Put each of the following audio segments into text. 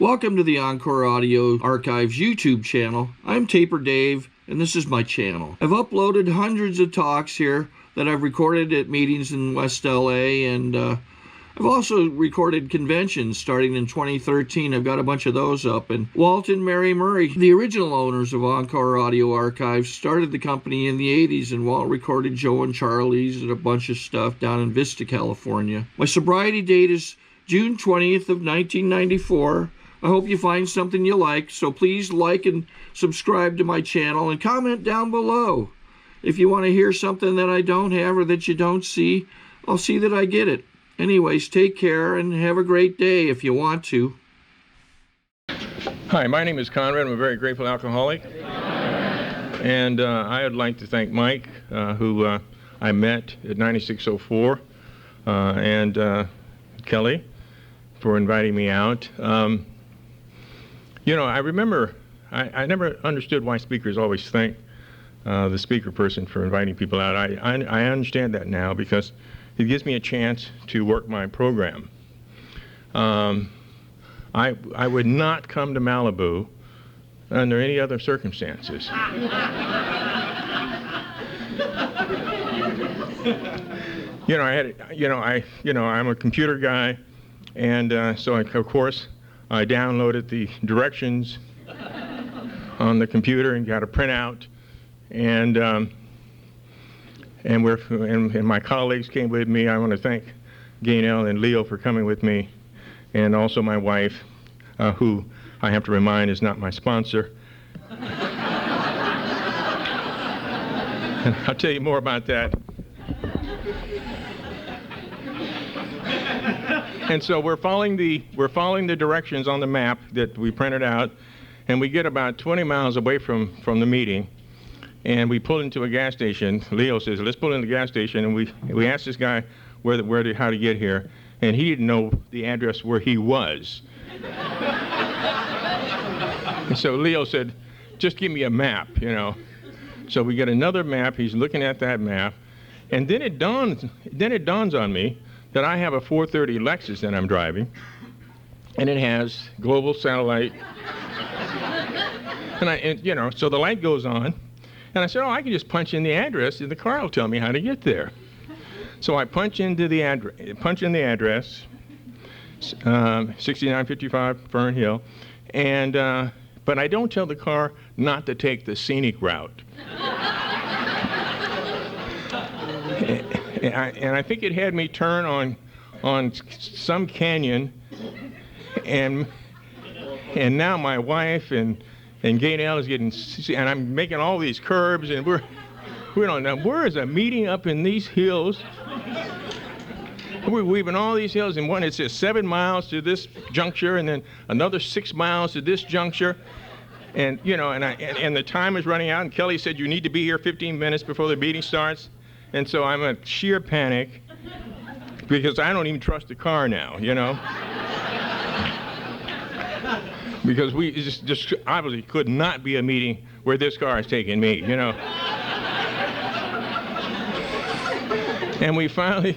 Welcome to the Encore Audio Archives YouTube channel. I'm Taper Dave, and this is my channel. I've uploaded hundreds of talks here that I've recorded at meetings in West LA, and I've also recorded conventions starting in 2013. I've got a bunch of those up. And Walt and Mary Murray, the original owners of Encore Audio Archives, started the company in the 80s, and Walt recorded Joe and Charlie's and a bunch of stuff down in Vista, California. My sobriety date is June 20th of 1994. I hope you find something you like, so please like and subscribe to my channel and comment down below. If you want to hear something that I don't have or that you don't see, I'll see that I get it. Anyways, take care and have a great day if you want to. Hi, my name is Conrad. I'm a very grateful alcoholic. And I would like to thank Mike, who I met at 9604, and Kelly for inviting me out. You know, I remember, I never understood why speakers always thank the speaker person for inviting people out. I understand that now because it gives me a chance to work my program. I would not come to Malibu under any other circumstances. You know, I'm a computer guy, and so of course I downloaded the directions on the computer and got a printout, and my colleagues came with me. I want to thank Gaynell and Leo for coming with me, and also my wife, who I have to remind is not my sponsor. And I'll tell you more about that. And so we're following the directions on the map that we printed out, and we get about 20 miles away from the meeting, and we pull into a gas station. Leo says, "Let's pull into the gas station," and we asked this guy how to get here, and he didn't know the address where he was. And so Leo said, "Just give me a map, you know." So we get another map. He's looking at that map, and then it dawns on me that I have a 430 Lexus that I'm driving, and it has global satellite. And you know, so the light goes on, and I said, "Oh, I can just punch in the address, and the car will tell me how to get there." So I punch in the address, 6955 Fern Hill, and but I don't tell the car not to take the scenic route. And I think it had me turn on some canyon, and now my wife and Gaynell is getting, and I'm making all these curves, and we don't know where is a meeting up in these hills. We're weaving all these hills, and one it says 7 miles to this juncture, and then another 6 miles to this juncture, and you know, and the time is running out, and Kelly said you need to be here 15 minutes before the meeting starts. And so I'm in sheer panic because I don't even trust the car now, you know? Because we just obviously could not be a meeting where this car is taking me, you know? And we finally,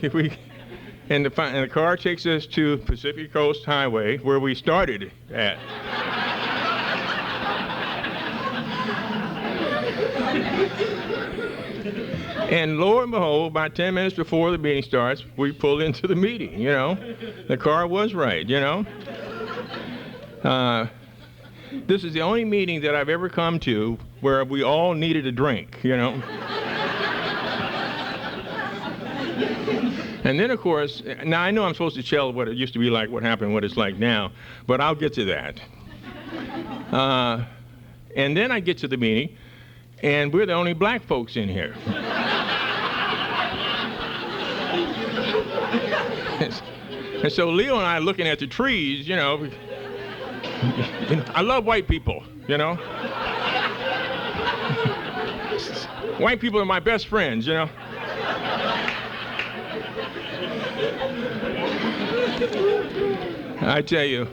and the car takes us to Pacific Coast Highway, where we started at. And lo and behold, about 10 minutes before the meeting starts, we pulled into the meeting, you know. The car was right, you know. This is the only meeting that I've ever come to where we all needed a drink, you know. And then, of course, now I know I'm supposed to tell what it used to be like, what happened, what it's like now, but I'll get to that. And then I get to the meeting, and we're the only black folks in here. And so Leo and I are looking at the trees, you know. I love white people, you know. White people are my best friends, you know. I tell you,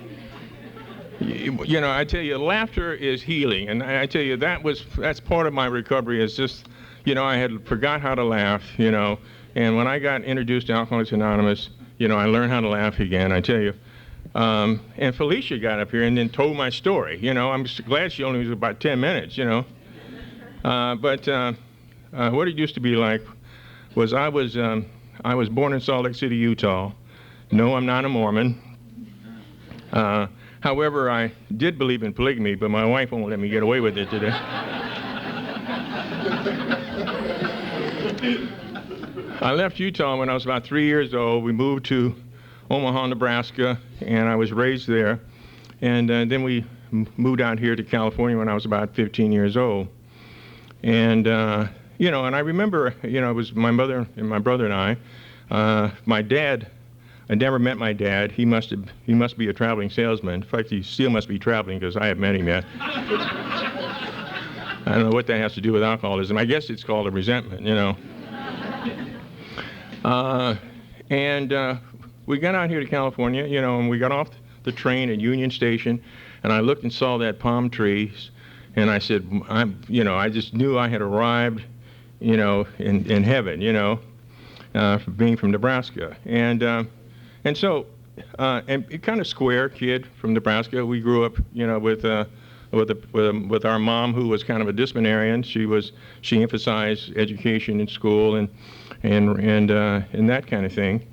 laughter is healing, and I tell you that's part of my recovery. Is just, you know, I had forgot how to laugh, you know, and when I got introduced to Alcoholics Anonymous, you know, I learned how to laugh again. I tell you, And Felicia got up here and then told my story. You know, I'm glad she only was about 10 minutes, you know. But what it used to be like was I was born in Salt Lake City, Utah. No, I'm not a Mormon. However, I did believe in polygamy, but my wife won't let me get away with it today. I left Utah when I was about 3 years old. We moved to Omaha, Nebraska, and I was raised there. And then we moved out here to California when I was about 15 years old. And, you know, and I remember, you know, it was my mother and my brother and I. My dad, I never met my dad. He must be a traveling salesman. In fact, he still must be traveling because I haven't met him yet. I don't know what that has to do with alcoholism. I guess it's called a resentment, you know. We got out here to California, you know, and we got off the train at Union Station, and I looked and saw that palm trees, and I said, you know, I just knew I had arrived, you know, in heaven, you know, being from Nebraska, and so, and a kind of square kid from Nebraska. We grew up, you know, with our mom, who was kind of a disciplinarian. She emphasized education in school and that kind of thing.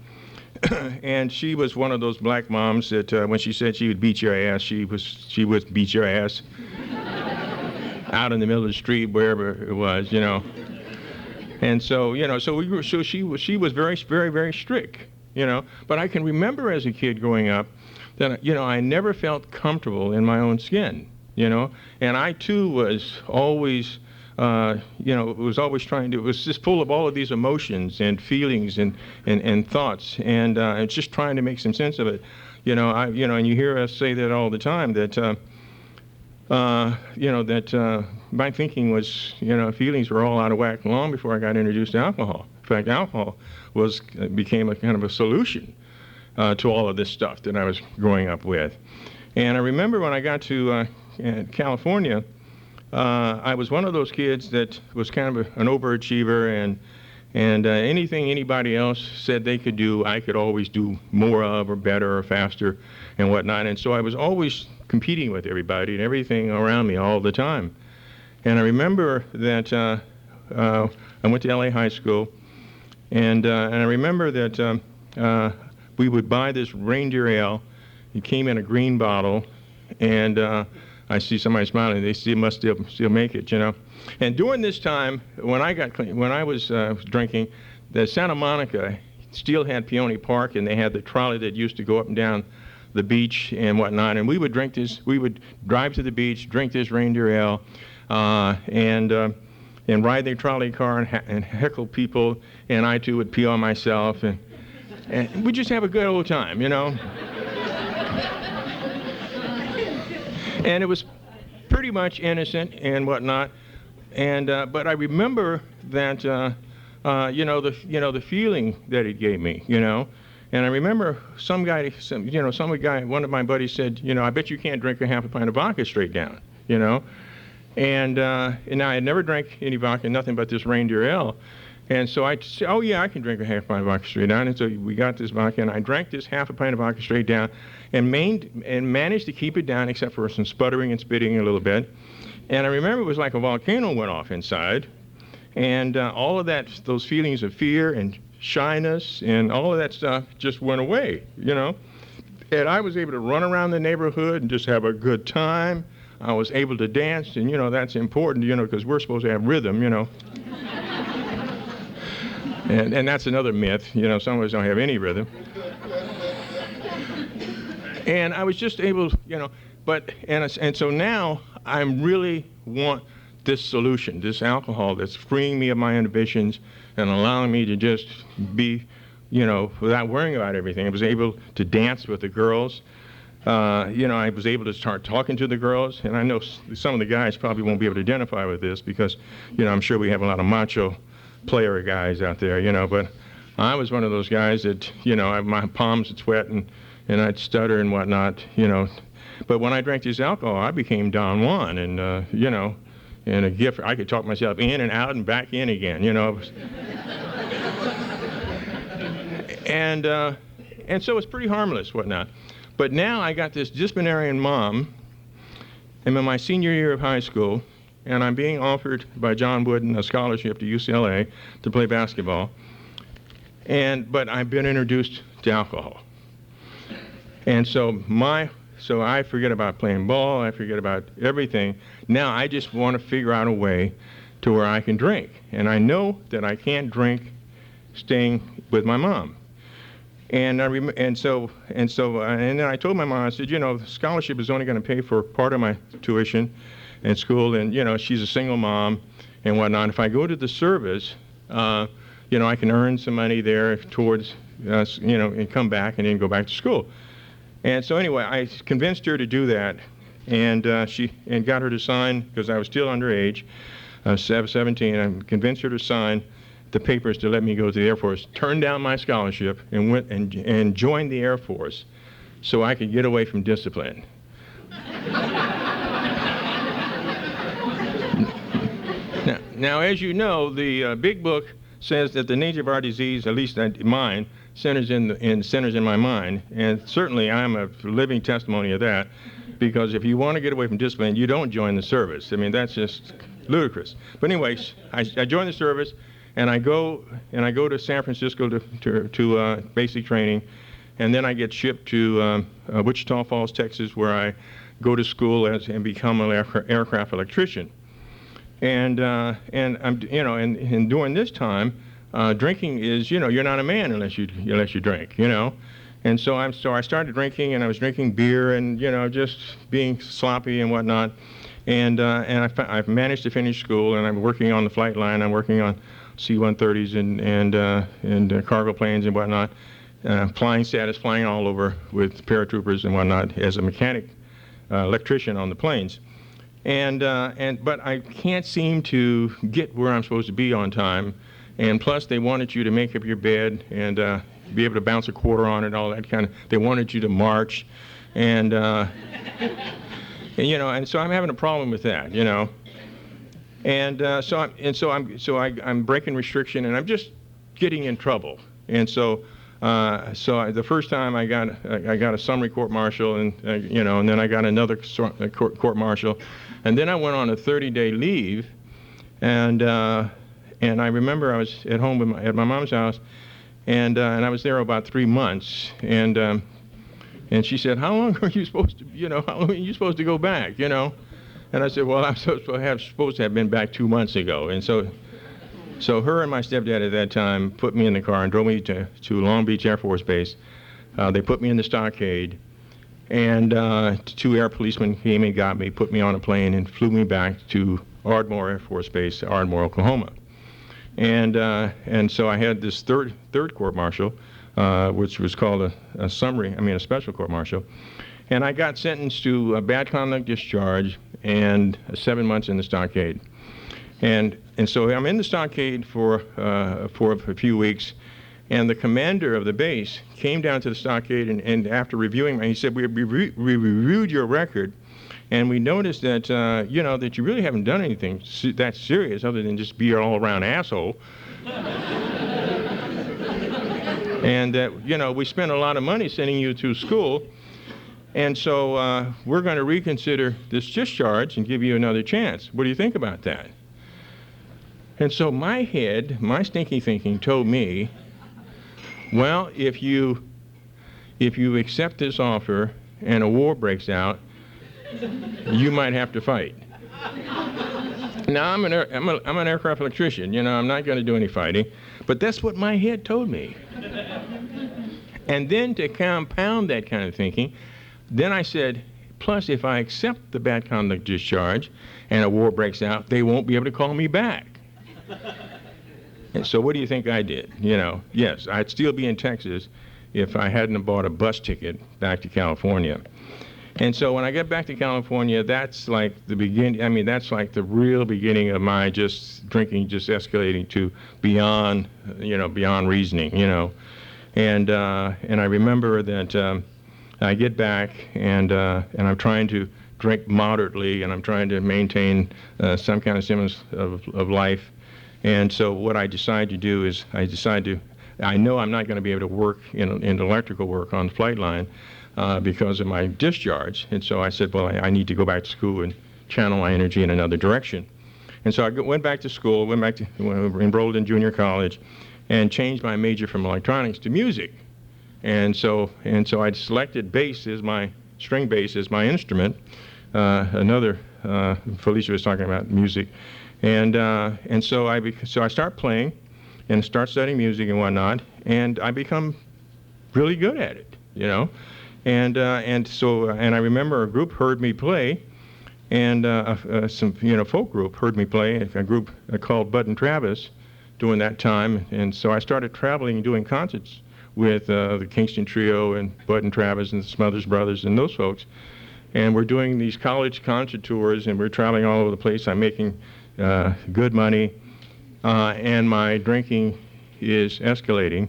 And she was one of those black moms that when she said she would beat your ass, she would beat your ass out in the middle of the street, wherever it was, you know. And so, you know, so she was very, very, very strict, you know. But I can remember as a kid growing up that, you know, I never felt comfortable in my own skin, you know. And I too was always, you know, it was just full of all of these emotions and feelings and thoughts, and just trying to make some sense of it. You know, and you hear us say that all the time, that, you know, that my thinking was, you know, feelings were all out of whack long before I got introduced to alcohol. In fact, alcohol became a kind of a solution to all of this stuff that I was growing up with. And I remember when I got to California, I was one of those kids that was kind of an overachiever, and anything anybody else said they could do, I could always do more of, or better, or faster, and whatnot. And so I was always competing with everybody and everything around me all the time. And I remember that I went to LA High School, and I remember that we would buy this reindeer ale. It came in a green bottle, and I see somebody smiling. They must still make it, you know. And during this time, when I was drinking, the Santa Monica still had Peony Park, and they had the trolley that used to go up and down the beach and whatnot. And we would drink this. We would drive to the beach, drink this reindeer ale, and ride the trolley car and heckle people. And I too would pee on myself, and we'd just have a good old time, you know. And it was pretty much innocent and whatnot, and but I remember that you know, the feeling that it gave me, you know. And I remember one of my buddies said, you know, I bet you can't drink a half a pint of vodka straight down, you know. And now I had never drank any vodka, nothing but this reindeer ale. And so I said, oh yeah, I can drink a half a pint of vodka straight down. And so we got this vodka, and I drank this half a pint of vodka straight down, and managed to keep it down, except for some sputtering and spitting a little bit. And I remember it was like a volcano went off inside, and all of those feelings of fear and shyness and all of that stuff just went away, you know. And I was able to run around the neighborhood and just have a good time. I was able to dance, and you know, that's important, you know, because we're supposed to have rhythm, you know. And that's another myth, you know, some of us don't have any rhythm. And I was just able, you know, and so now I really want this solution, this alcohol that's freeing me of my inhibitions and allowing me to just be, you know, without worrying about everything. I was able to dance with the girls. You know, I was able to start talking to the girls, and I know some of the guys probably won't be able to identify with this because, you know, I'm sure we have a lot of macho player guys out there, you know, but I was one of those guys that, you know, my palms would sweat and I'd stutter and whatnot, you know. But when I drank this alcohol, I became Don Juan, and, you know, and a gift, I could talk myself in and out and back in again, you know. And so it's pretty harmless, whatnot. But now I got this disciplinarian mom. I'm in my senior year of high school, and I'm being offered by John Wooden a scholarship to UCLA to play basketball. But I've been introduced to alcohol. And so I forget about playing ball, I forget about everything. Now I just want to figure out a way to where I can drink. And I know that I can't drink staying with my mom. And then I told my mom, I said, the scholarship is only going to pay for part of my tuition in school, and she's a single mom and whatnot. If I go to the service, I can earn some money there towards, and come back and then go back to school. And so anyway, I convinced her to do that, and got her to sign, because I was still underage, 17. I convinced her to sign the papers to let me go to the Air Force, turned down my scholarship, and went and joined the Air Force so I could get away from discipline. Now, as you know, the big book says that the nature of our disease, at least mine, centers in my mind, and certainly I'm a living testimony of that, because if you want to get away from discipline, you don't join the service. I mean, that's just ludicrous. But anyways, I joined the service, and I go to San Francisco to basic training, and then I get shipped to Wichita Falls, Texas, where I go to school and become an aircraft electrician. And during this time, drinking is, you're not a man unless you drink, And so I started drinking, and I was drinking beer and, just being sloppy and whatnot. And I've managed to finish school, and I'm working on the flight line. I'm working on C-130s and cargo planes and whatnot, flying status, flying all over with paratroopers and whatnot as a mechanic, electrician on the planes. But I can't seem to get where I'm supposed to be on time. And plus, they wanted you to make up your bed and be able to bounce a quarter on it, all that kind of. They wanted you to march, and so I'm having a problem with that, So I'm breaking restriction, and I'm just getting in trouble. And so the first time I got a summary court-martial, and and then I got another court-martial, and then I went on a 30-day leave, and I remember I was at home at my mom's house, and I was there about 3 months, and she said, "How long are you supposed to, how long are you supposed to go back, And I said, "Well, I'm supposed to have been back 2 months ago," and so her and my stepdad at that time put me in the car and drove me to Long Beach Air Force Base. They put me in the stockade, and 2 air policemen came and got me, put me on a plane, and flew me back to Ardmore Air Force Base, Ardmore, Oklahoma. And so I had this third court-martial, which was called a special court-martial, and I got sentenced to a bad conduct discharge and 7 months in the stockade. And so I'm in the stockade for a few weeks, and the commander of the base came down to the stockade, and after reviewing, he said, we reviewed your record, and we noticed that, that you really haven't done anything that serious other than just be an all-around asshole. And that, we spent a lot of money sending you to school, and so we're going to reconsider this discharge and give you another chance. What do you think about that? And so my stinky thinking told me, well, if you accept this offer and a war breaks out, you might have to fight. Now, I'm an aircraft electrician, I'm not going to do any fighting, but that's what my head told me. And then to compound that kind of thinking, then I said, plus if I accept the bad conduct discharge and a war breaks out, they won't be able to call me back. And so what do you think I did? Yes, I'd still be in Texas if I hadn't bought a bus ticket back to California. And so when I get back to California, that's like the beginning, that's like the real beginning of my drinking escalating to beyond reasoning, And I remember that I get back and I'm trying to drink moderately, and I'm trying to maintain some kind of semblance of life. And so what I decide to do is I know I'm not going to be able to work in electrical work on the flight line. because of my discharge. And so I said, well, I need to go back to school and channel my energy in another direction. And so I went back to school, enrolled in junior college, and changed my major from electronics to music. And so I selected bass as my string bass as my instrument. Felicia was talking about music, and so I start playing, and start studying music and whatnot, and I become really good at it, you know. And I remember a group heard me play, and some folk group heard me play, a group called Bud and Travis, during that time, and so I started traveling and doing concerts with the Kingston Trio and Bud and Travis and the Smothers Brothers and those folks, and we're doing these college concert tours, and we're traveling all over the place. I'm making good money, and my drinking is escalating,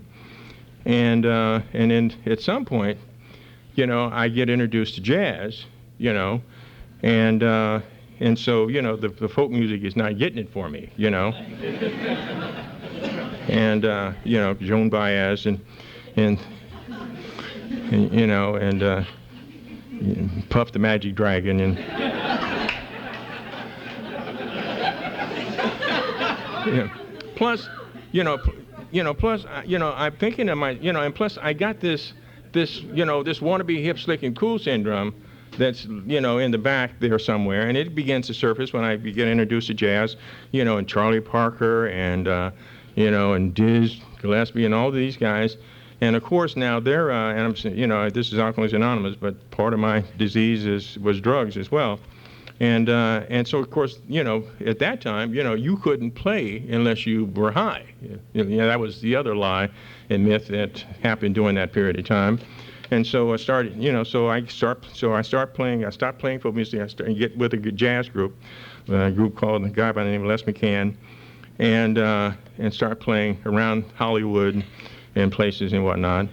and then at some point, you know, I get introduced to jazz, you know, and so, you know, the folk music is not getting it for me, you know. And you know, Joan Baez and you know, and Puff the Magic Dragon, and plus, I'm thinking of my, you know, and plus I got this wannabe hip, slick, and cool syndrome that's, you know, in the back there somewhere, and it begins to surface when I get introduced to jazz, you know, and Charlie Parker and you know, and Diz Gillespie and all these guys. And of course now they're, and I'm saying, you know, this is Alcoholics Anonymous, but part of my disease was drugs as well. And so of course, you know, at that time, you know, you couldn't play unless you were high. You know, that was the other lie and myth that happened during that period of time. And so I started, you know, I stopped playing folk music. I started get with a jazz group, a group called, a guy by the name of Les McCann, and start playing around Hollywood and places and whatnot.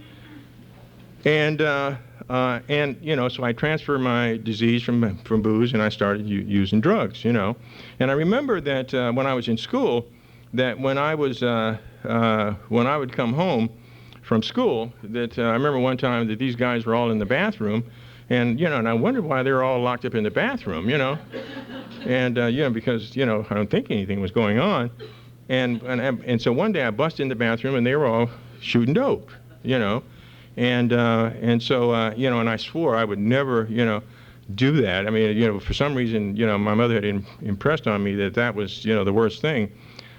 And you know, so I transferred my disease from booze, and I started using drugs, you know. And I remember that when I was in school, that when I would come home from school, that I remember one time that these guys were all in the bathroom, and you know, and I wondered why they were all locked up in the bathroom, you know. And you know, because you know, I don't think anything was going on. And so one day I busted in the bathroom, and they were all shooting dope, you know. And so you know, and I swore I would never, you know, do that. I mean, you know, for some reason, you know, my mother had impressed on me that was, you know, the worst thing.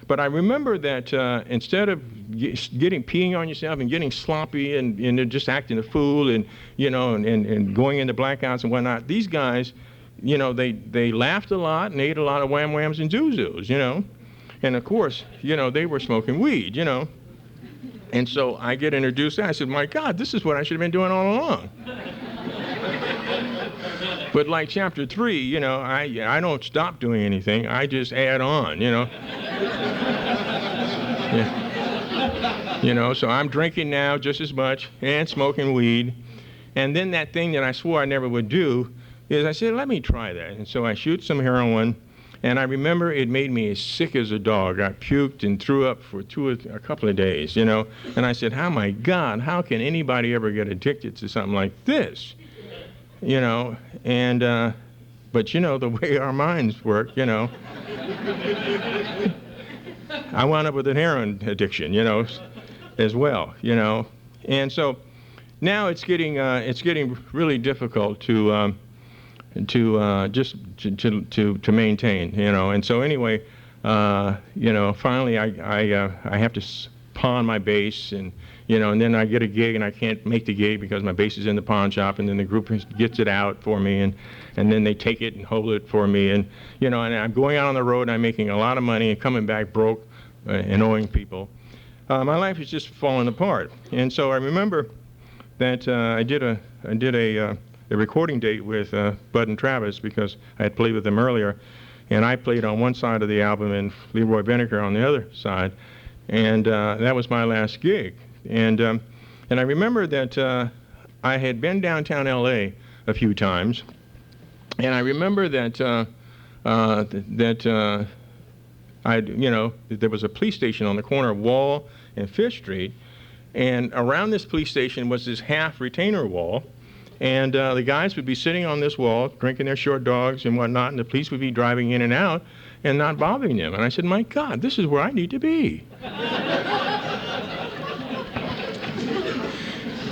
But I remember that instead of peeing on yourself and getting sloppy and just acting a fool and, you know, and going into blackouts and whatnot, these guys, you know, they laughed a lot and ate a lot of wham whams and zoozos, you know. And of course, you know, they were smoking weed, you know. And so I get introduced, and I said, my God, this is what I should have been doing all along. But like chapter 3, you know, I don't stop doing anything. I just add on, you know. Yeah. You know, so I'm drinking now just as much and smoking weed. And then that thing that I swore I never would do is I said, let me try that. And so I shoot some heroin. And I remember it made me as sick as a dog. I puked and threw up for a couple of days, you know. And I said, oh my God, how can anybody ever get addicted to something like this? You know, and, but you know, the way our minds work, you know. I wound up with a heroin addiction, you know, as well, you know. And so now it's getting really difficult to maintain, you know. And so anyway, you know, finally I have to pawn my bass, and you know, and then I get a gig and I can't make the gig because my bass is in the pawn shop, and then the group gets it out for me, and then they take it and hold it for me, and you know, and I'm going out on the road and I'm making a lot of money and coming back broke and owing people. My life is just falling apart. And so I remember that I did a recording date with Bud and Travis because I had played with them earlier, and I played on one side of the album and Leroy Vinegar on the other side, and that was my last gig. And I remember that I had been downtown L.A. a few times, and I remember that you know, there was a police station on the corner of Wall and Fifth Street, and around this police station was this half retainer wall. And the guys would be sitting on this wall, drinking their short dogs and whatnot, and the police would be driving in and out and not bothering them. And I said, my God, this is where I need to be.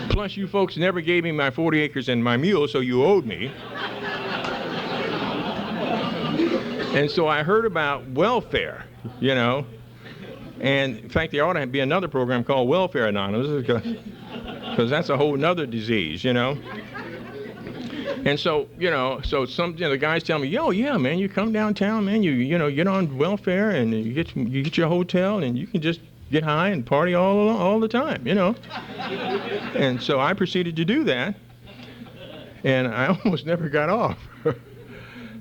Plus, you folks never gave me my 40 acres and my mule, so you owed me. And so I heard about welfare, you know. And in fact, there ought to be another program called Welfare Anonymous, because that's a whole other disease, you know. And so, you know, the guys tell me, yo, yeah, man, you come downtown, man, you know, get on welfare and you get your hotel and you can just get high and party all the time, you know. And so I proceeded to do that, and I almost never got off.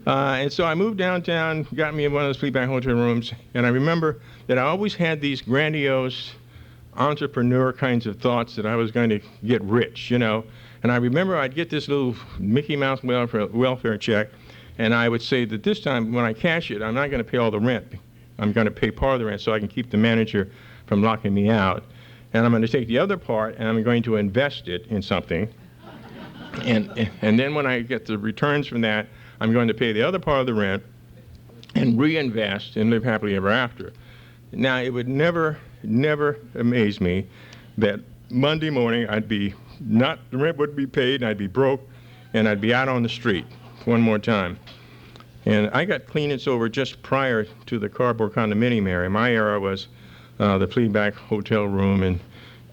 And so I moved downtown, got me in one of those sleepback hotel rooms, and I remember that I always had these grandiose entrepreneur kinds of thoughts that I was going to get rich, you know. And I remember I'd get this little Mickey Mouse welfare check, and I would say that this time when I cash it, I'm not going to pay all the rent. I'm going to pay part of the rent so I can keep the manager from locking me out. And I'm going to take the other part and I'm going to invest it in something. And then when I get the returns from that, I'm going to pay the other part of the rent and reinvest and live happily ever after. Now, it would never amaze me that Monday morning the rent wouldn't be paid and I'd be broke and I'd be out on the street one more time. And I got clean and sober just prior to the cardboard condominium era. My era was the fleaback hotel room and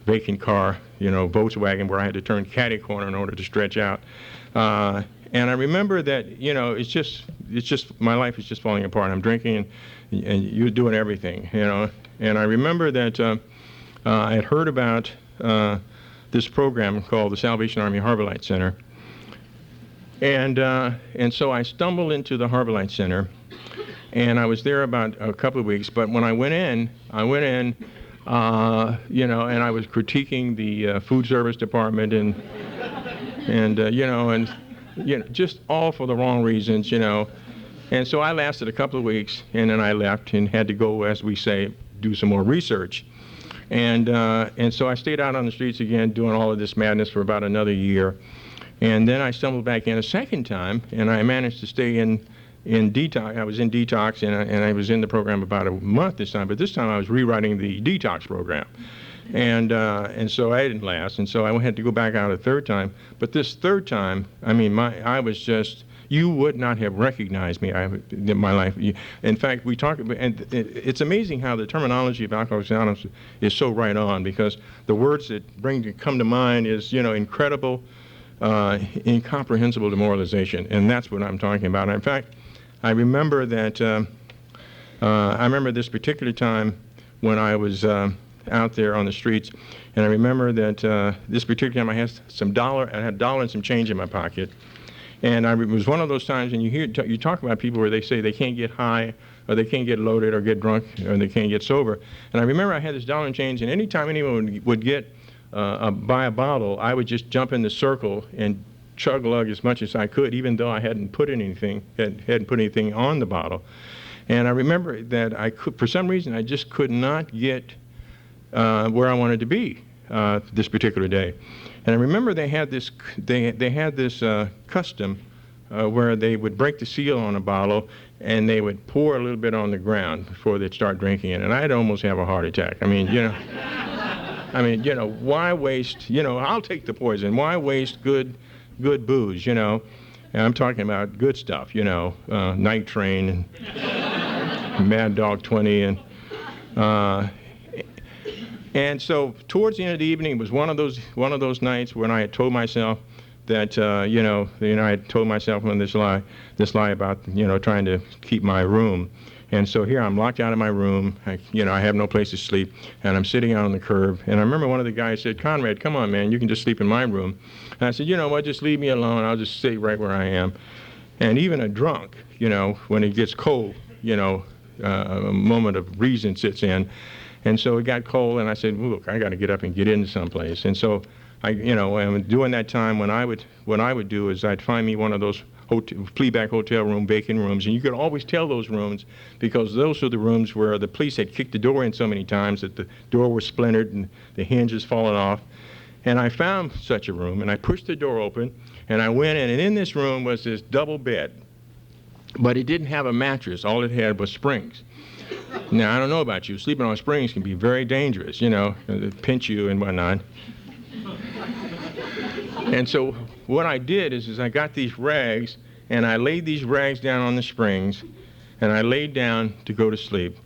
vacant car, you know, Volkswagen, where I had to turn catty corner in order to stretch out. And I remember that, you know, it's just my life is just falling apart. I'm drinking and you're doing everything, you know. And I remember that I had heard about this program called the Salvation Army Harbor Light Center. And so I stumbled into the Harbor Light Center, and I was there about a couple of weeks. But when I went in, you know, and I was critiquing the food service department and just all for the wrong reasons, you know. And so I lasted a couple of weeks, and then I left and had to go, as we say, do some more research. And so I stayed out on the streets again, doing all of this madness for about another year. And then I stumbled back in a second time, and I managed to stay in detox. I was in detox, and I was in the program about a month this time. But this time I was rewriting the detox program, and so I didn't last. And so I had to go back out a third time. But this third time, I mean, I was just. You would not have recognized me in my life. In fact, we talk about, and it's amazing how the terminology of Alcoholics Anonymous is so right on, because the words that come to mind is, you know, incredible, incomprehensible demoralization, and that's what I'm talking about. In fact, I remember that. I remember this particular time when I was out there on the streets, and I remember that this particular time I had I had $1 and some change in my pocket. And it was one of those times, and you talk about people where they say they can't get high, or they can't get loaded, or get drunk, or they can't get sober. And I remember I had this $1 and change, and anytime anyone would buy a bottle, I would just jump in the circle and chug-lug as much as I could, even though I hadn't put anything on the bottle. And I remember that for some reason, I just could not get where I wanted to be this particular day. And I remember they had this custom where they would break the seal on a bottle and they would pour a little bit on the ground before they'd start drinking it. And I'd almost have a heart attack. I mean, you know, why waste? You know, I'll take the poison. Why waste good booze? You know, and I'm talking about good stuff. You know, Night Train and Mad Dog 20 and so towards the end of the evening, it was one of those nights when I had told myself that I had told myself on this lie about, you know, trying to keep my room. And so here I'm locked out of my room. I have no place to sleep, and I'm sitting out on the curb. And I remember one of the guys said, "Conrad, come on, man, you can just sleep in my room." And I said, "You know what? Just leave me alone. I'll just stay right where I am." And even a drunk, you know, when it gets cold, you know, a moment of reason sits in. And so it got cold, and I said, "Look, I got to get up and get into someplace." And so during that time, what I would do is I'd find me one of those fleaback hotel room, vacant rooms, and you could always tell those rooms because those are the rooms where the police had kicked the door in so many times that the door was splintered and the hinge has fallen off. And I found such a room, and I pushed the door open, And I went in, and in this room was this double bed. But it didn't have a mattress. All it had was springs. Now, I don't know about you. Sleeping on springs can be very dangerous, you know, they pinch you and whatnot. And so what I did is I got these rags, and I laid these rags down on the springs, and I laid down to go to sleep.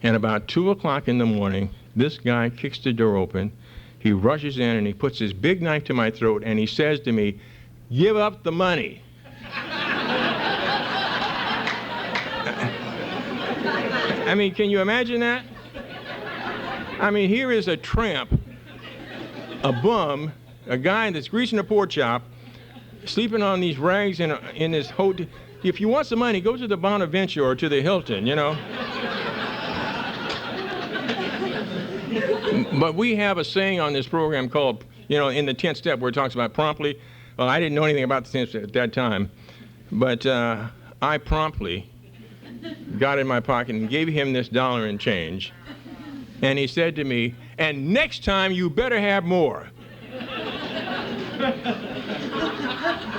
And about 2 o'clock in the morning, this guy kicks the door open. He rushes in, and he puts his big knife to my throat, and he says to me, "Give up the money." I mean, can you imagine that? I mean, here is a tramp, a bum, a guy that's greasing a pork chop, sleeping on these rags in his hotel. If you want some money, go to the Bonaventure or to the Hilton, you know. But we have a saying on this program called, you know, in the 10th step where it talks about promptly. Well, I didn't know anything about the 10th step at that time, but I promptly got in my pocket and gave him this dollar and change. And he said to me, "And next time you better have more."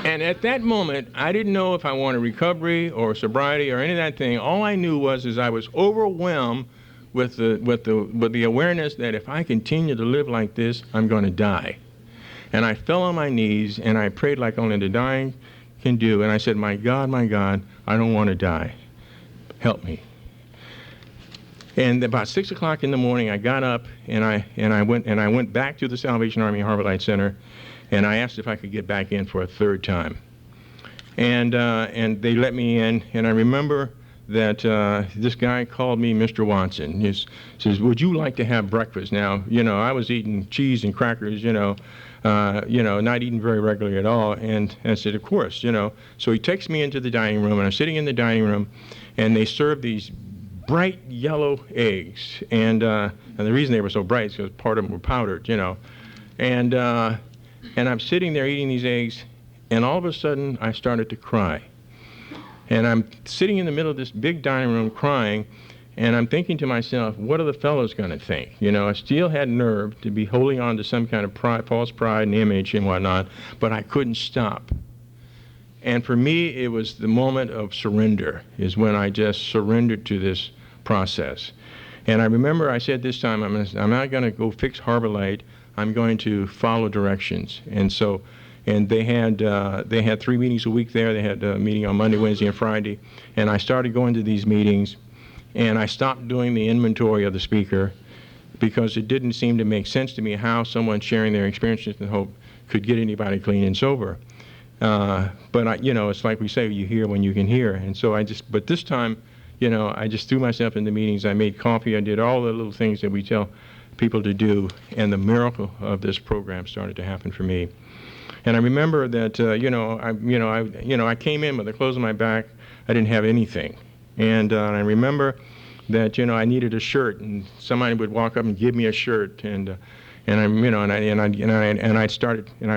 And at that moment, I didn't know if I wanted recovery or sobriety or any of that thing. All I knew was I was overwhelmed with the awareness that if I continue to live like this, I'm going to die. And I fell on my knees and I prayed like only the dying can do. And I said, my God, I don't want to die. Help me. And about 6 o'clock in the morning, I got up and I went back to the Salvation Army Harbor Light Center, and I asked if I could get back in for a third time. And they let me in, and I remember that this guy called me Mr. Watson. He says, "Would you like to have breakfast?" Now, you know, I was eating cheese and crackers, not eating very regularly at all. And I said, "Of course," you know. So he takes me into the dining room, and I'm sitting in the dining room, and they serve these bright yellow eggs. And the reason they were so bright is because part of them were powdered, you know. And I'm sitting there eating these eggs, and all of a sudden I started to cry. And I'm sitting in the middle of this big dining room crying, and I'm thinking to myself, what are the fellows going to think? You know, I still had nerve to be holding on to some kind of false pride and image and whatnot, but I couldn't stop. And for me, it was the moment of surrender, is when I just surrendered to this process. And I remember I said this time, I'm not going to go fix Harbor Light. I'm going to follow directions. And they had 3 meetings a week there. They had a meeting on Monday, Wednesday, and Friday. And I started going to these meetings, and I stopped doing the inventory of the speaker because it didn't seem to make sense to me how someone sharing their experiences and hope could get anybody clean and sober. But it's like we say, you hear when you can hear. And so but this time, I just threw myself into meetings. I made coffee. I did all the little things that we tell people to do, and the miracle of this program started to happen for me. And I remember that, I came in with the clothes on my back. I didn't have anything. And I remember that, I needed a shirt, and somebody would walk up and give me a shirt, and I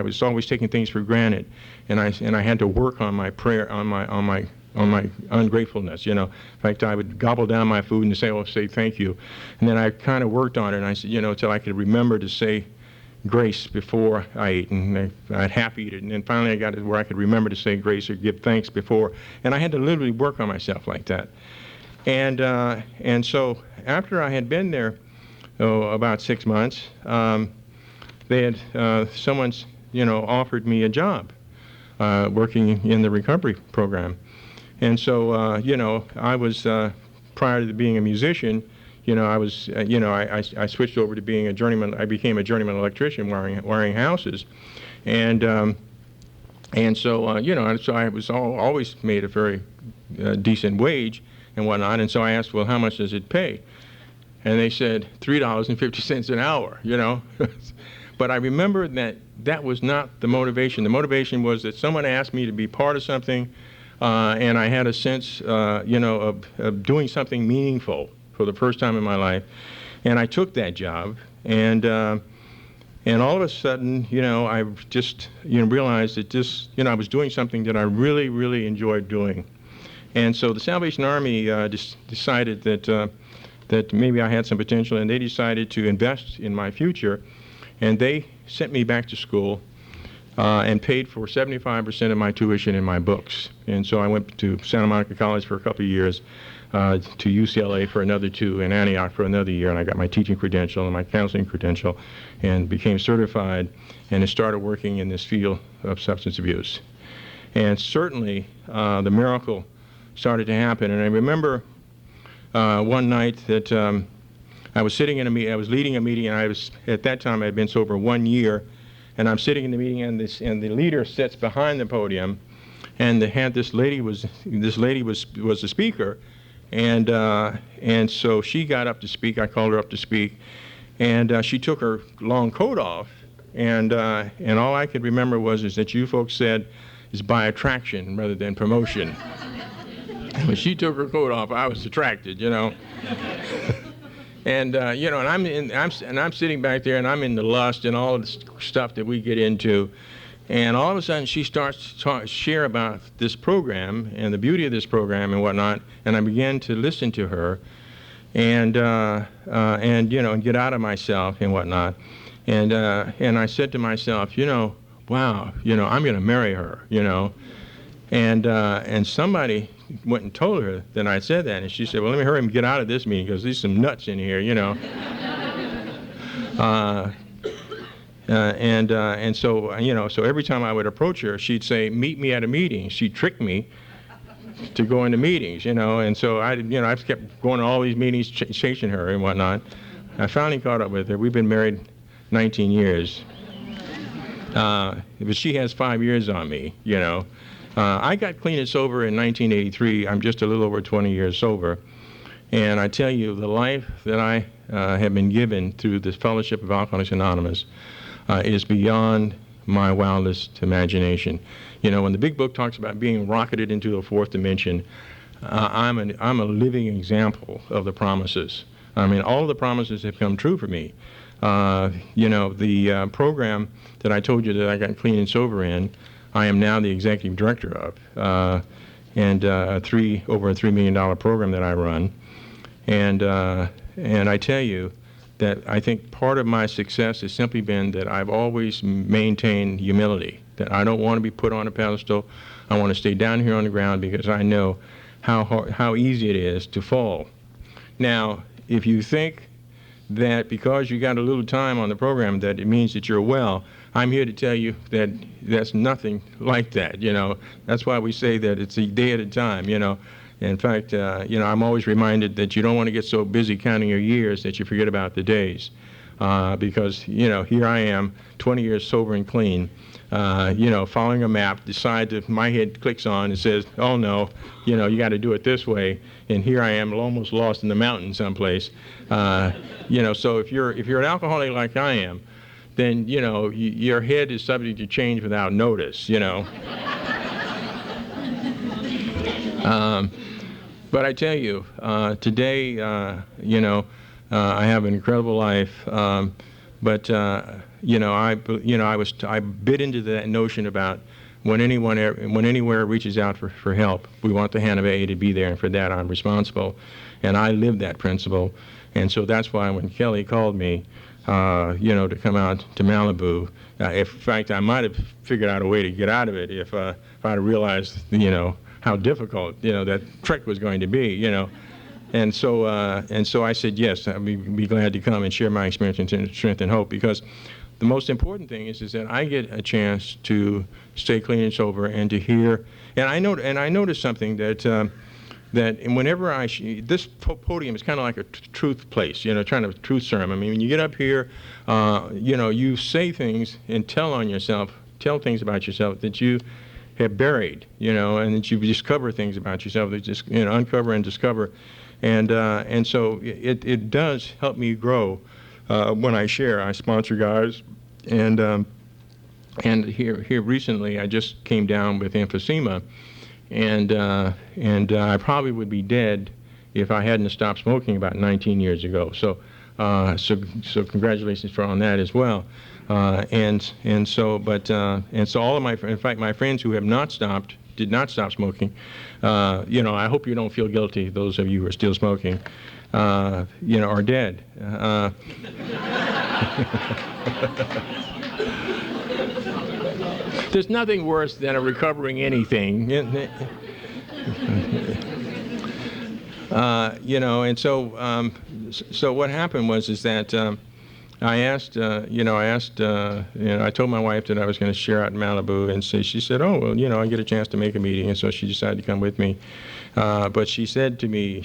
was always taking things for granted, and I had to work on my prayer, on my ungratefulness. In fact, I would gobble down my food and say thank you, and then I kind of worked on it, and I said, until I could remember to say grace before I ate, and I'd half eat it, and then finally I got to where I could remember to say grace or give thanks before, and I had to literally work on myself like that. And so after I had been there about 6 months, they had someone's offered me a job working in the recovery program, and so I was prior to being a musician. I switched over to being a journeyman. I became a journeyman electrician wiring houses, and so I was always made a very decent wage and whatnot. And so I asked, well, how much does it pay? And they said $3.50 an hour. But I remember that was not the motivation. The motivation was that someone asked me to be part of something, and I had a sense, of doing something meaningful for the first time in my life, and I took that job, and all of a sudden, I just realized that I was doing something that I really, really enjoyed doing, and so the Salvation Army decided that maybe I had some potential, and they decided to invest in my future, and they sent me back to school and paid for 75% of my tuition in my books. And so I went to Santa Monica College for a couple of years, to UCLA for another 2, and Antioch for another year, and I got my teaching credential and my counseling credential and became certified and started working in this field of substance abuse. And certainly the miracle started to happen. And I remember one night that I was sitting in a meeting, I was leading a meeting, and I was, at that time I had been sober 1 year, and I'm sitting in the meeting, and the leader sits behind the podium, and this lady was the speaker, and so she got up to speak. I called her up to speak, and she took her long coat off, and all I could remember is that you folks said is by attraction rather than promotion. When she took her coat off, I was attracted, you know. And you know, and I'm sitting back there, and I'm in the lust and all of the stuff that we get into, and all of a sudden she starts to share about this program and the beauty of this program and whatnot, and I began to listen to her, and you know, and get out of myself and whatnot, and I said to myself, you know, wow, you know, I'm going to marry her, you know, and somebody went and told her that I said that, and she said, well, let me hurry and get out of this meeting because there's some nuts in here, you know. And so, you know, so every time I would approach her, she'd say, meet me at a meeting. She'd trick me to go into meetings, you know, and so I just kept going to all these meetings, chasing her and whatnot. I finally caught up with her. We've been married 19 years. But she has 5 years on me, you know. I got clean and sober in 1983. I'm just a little over 20 years sober. And I tell you, the life that I have been given through this Fellowship of Alcoholics Anonymous is beyond my wildest imagination. You know, when the big book talks about being rocketed into a fourth dimension, I'm a living example of the promises. I mean, all of the promises have come true for me. You know, the program that I told you that I got clean and sober in, I am now the executive director of, and over a $3 million program that I run. And I tell you that I think part of my success has simply been that I've always maintained humility, that I don't want to be put on a pedestal. I want to stay down here on the ground because I know how easy it is to fall. Now, if you think that because you got a little time on the program that it means that you're well, I'm here to tell you that that's nothing like that, you know. That's why we say that it's a day at a time, you know. In fact, you know, I'm always reminded that you don't want to get so busy counting your years that you forget about the days. Because, you know, here I am, 20 years sober and clean, you know, following a map, my head clicks on and says, oh no, you know, you got to do it this way. And here I am, almost lost in the mountains someplace. You know, so if you're an alcoholic like I am, then, you know, your head is subject to change without notice, you know. But I tell you, today, you know, I have an incredible life. But you know, I bit into that notion about when anywhere reaches out for help, we want the hand of AA to be there, and for that I'm responsible. And I live that principle. And so that's why when Kelly called me, you know, to come out to Malibu, in fact, I might have figured out a way to get out of it if I'd have realized, you know, how difficult, you know, that trek was going to be, you know. And so I said, yes, I'd be glad to come and share my experience and strength and hope, because the most important thing is that I get a chance to stay clean and sober and to hear. And I noticed something that whenever this podium is kind of like a truth place, you know, trying to truth serum. I mean, when you get up here, you know, you say things and tell things about yourself that you have buried, you know, and that you discover things about yourself that just, you know, uncover and discover. And so it does help me grow when I share. I sponsor guys, and here recently I just came down with emphysema, and I probably would be dead if I hadn't stopped smoking about 19 years ago. So congratulations on that as well. And so all of in fact, my friends who have did not stop smoking, you know, I hope you don't feel guilty, those of you who are still smoking, you know, are dead. There's nothing worse than a recovering anything. And so what happened was that I told my wife that I was going to share out in Malibu, and so she said, oh, well, I get a chance to make a meeting, and so she decided to come with me. But she said to me,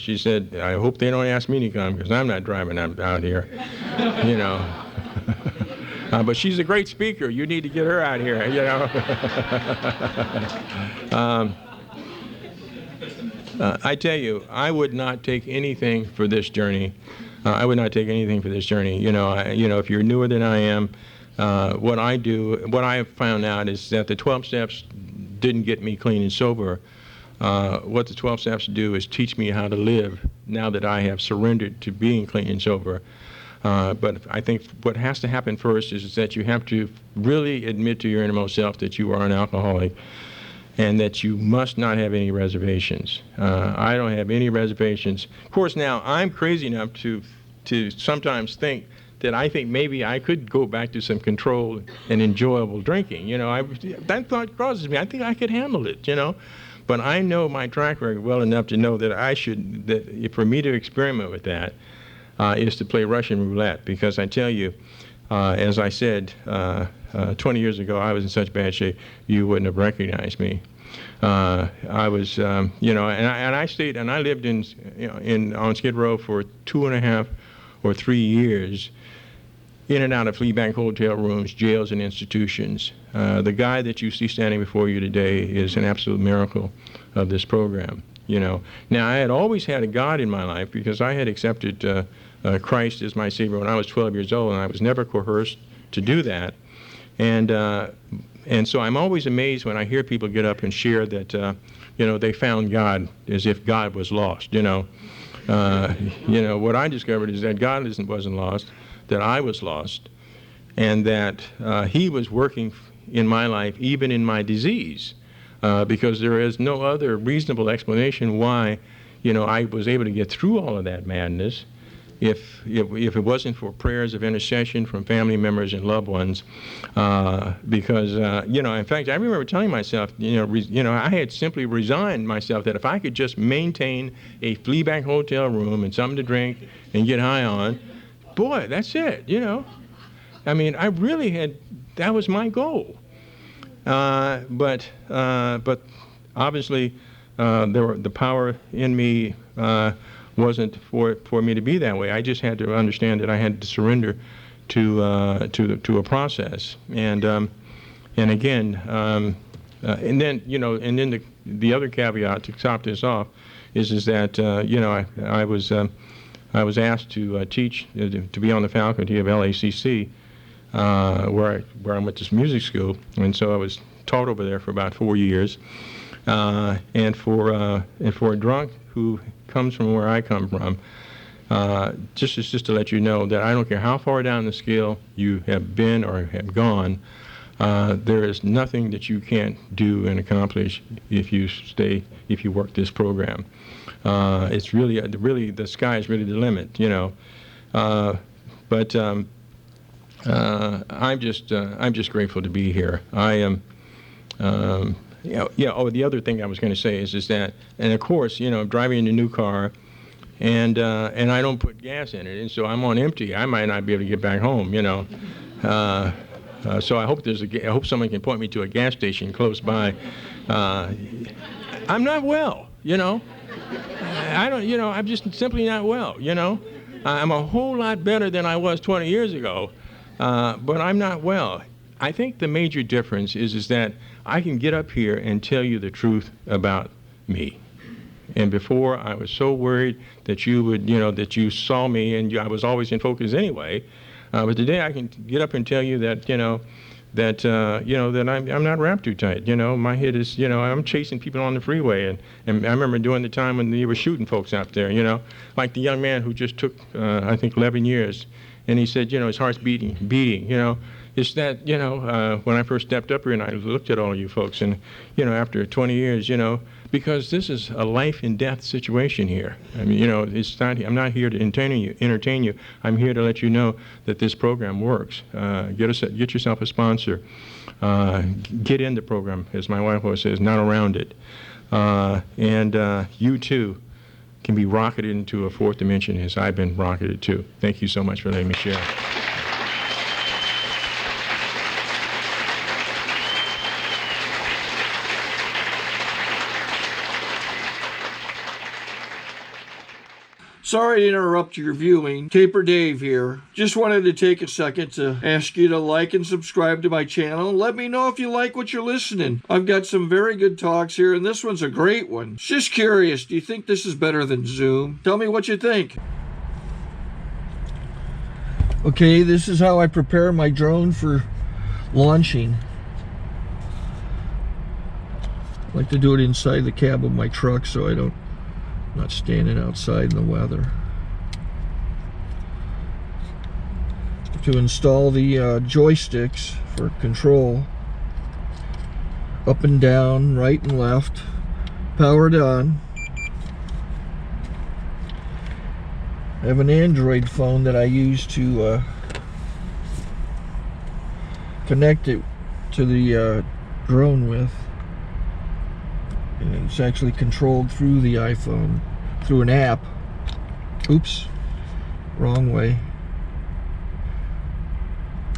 I hope they don't ask me to come, because I'm not driving out here, but she's a great speaker. You need to get her out here, I tell you, I would not take anything for this journey. I would not take anything for this journey. If you're newer than I am, what I have found out is that the 12 steps didn't get me clean and sober. What the 12 steps do is teach me how to live now that I have surrendered to being clean and sober. But I think what has to happen first is that you have to really admit to your innermost self that you are an alcoholic, and that you must not have any reservations. I don't have any reservations. Of course, now I'm crazy enough to sometimes think that I think maybe I could go back to some controlled and enjoyable drinking. That thought crosses me. I think I could handle it. But I know my track record well enough to know that for me to experiment with that is to play Russian roulette. Because I tell you, as I said, 20 years ago, I was in such bad shape, you wouldn't have recognized me. I was, and I stayed, and I lived on Skid Row for 2.5 or 3 years, in and out of flea bank hotel rooms, jails, and institutions. The guy that you see standing before you today is an absolute miracle of this program. Now, I had always had a God in my life because I had accepted Christ as my Savior when I was 12 years old, and I was never coerced to do that. And so I'm always amazed when I hear people get up and share that, they found God as if God was lost. What I discovered is that God wasn't lost, that I was lost, and that He was working in my life, even in my disease, because there is no other reasonable explanation why, I was able to get through all of that madness. If it wasn't for prayers of intercession from family members and loved ones, because in fact, I remember telling myself, I had simply resigned myself that if I could just maintain a flea bank hotel room and something to drink and get high on, boy, that's it. I mean, I really had, that was my goal. But obviously, the power in me wasn't for me to be that way. I just had to understand that I had to surrender to a process, and again, and then the other caveat to top this off is that I was asked to teach, to be on the faculty of LACC, where I went to music school, and so I was taught over there for about 4 years, and for a drunk who comes from where I come from, just to let you know that I don't care how far down the scale you have been or have gone, there is nothing that you can't do and accomplish if you work this program. It's really the sky is really the limit, But I'm just grateful to be here. I am. The other thing I was going to say is that, and of course, driving in a new car, and I don't put gas in it, and so I'm on empty. I might not be able to get back home, So I hope someone can point me to a gas station close by. I'm not well, I don't, I'm just simply not well, I'm a whole lot better than I was 20 years ago, but I'm not well. I think the major difference is that I can get up here and tell you the truth about me. And before, I was so worried that you would, that you saw me, and I was always in focus anyway. But today I can get up and tell you that, that I'm not wrapped too tight. My head is, I'm chasing people on the freeway, and I remember during the time when they were shooting folks out there, like the young man who just took, I think, 11 years, and he said, his heart's beating. It's that, when I first stepped up here and I looked at all of you folks, and, after 20 years, because this is a life and death situation here. I mean, you know, it's not. I'm not here to entertain you. I'm here to let you know that this program works. Get yourself a sponsor. Get in the program, as my wife always says, not around it. And you too can be rocketed into a fourth dimension, as I've been rocketed too. Thank you so much for letting me share. Sorry to interrupt your viewing. Taper Dave here. Just wanted to take a second to ask you to like and subscribe to my channel. Let me know if you like what you're listening. I've got some very good talks here, and this one's a great one. Just curious, do you think this is better than Zoom? Tell me what you think. Okay, this is how I prepare my drone for launching. I like to do it inside the cab of my truck so I'm not standing outside in the weather. To install the joysticks for control, up and down, right and left, powered on. I have an Android phone that I use to connect it to the drone with. And it's actually controlled through the iPhone, through an app. Oops, wrong way.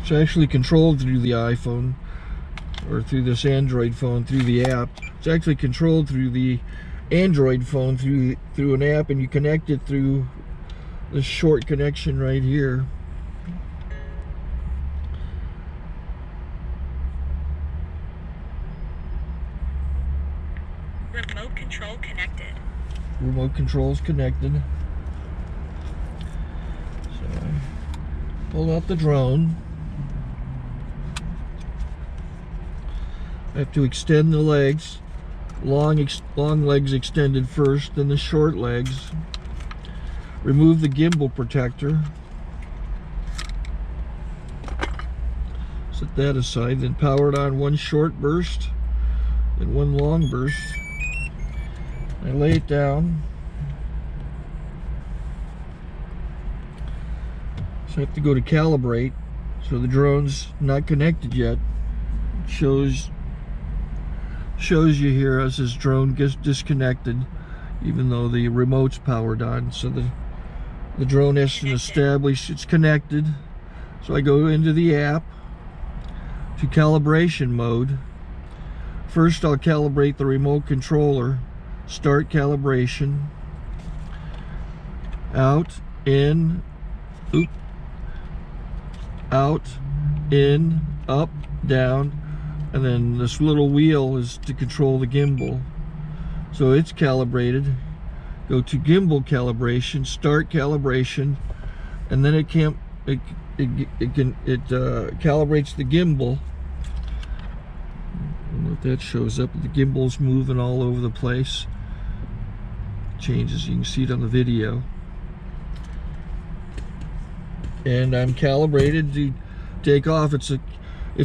It's actually controlled through the iPhone, or through this Android phone, through the app. It's actually controlled through the Android phone, through an app, and you connect it through this short connection right here. Remote control connected. Remote control's connected. So I pull out the drone. I have to extend the legs. Long legs extended first, then the short legs. Remove the gimbal protector. Set that aside, then power it on one short burst, then one long burst. I lay it down. So I have to go to calibrate. So the drone's not connected yet. It shows you here as this drone gets disconnected, even though the remote's powered on. So the drone has to establish it's connected. So I go into the app to calibration mode. First I'll calibrate the remote controller. Start calibration. Out, in, oop, out, in, up, down, and then this little wheel is to control the gimbal. So it's calibrated. Go to gimbal calibration, start calibration, and then it calibrates the gimbal. I don't know if that shows up. The gimbal's moving all over the place. Changes, you can see it on the video. And I'm calibrated to take off. It's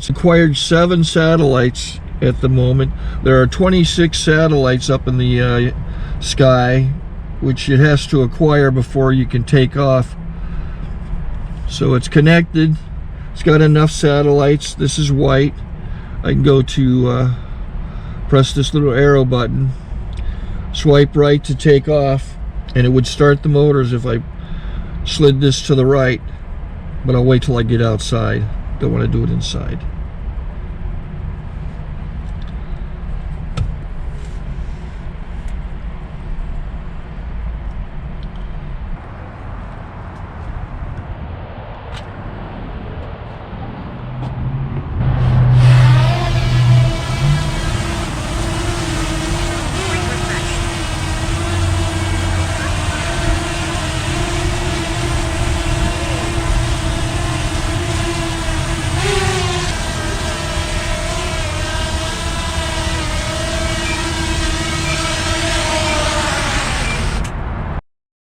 acquired 7 satellites at the moment. There are 26 satellites up in the sky, which it has to acquire before you can take off. So it's connected. It's got enough satellites. This is white. I can go to press this little arrow button, swipe right to take off, and it would start the motors if I slid this to the right, but I'll wait till I get outside. Don't want to do it inside.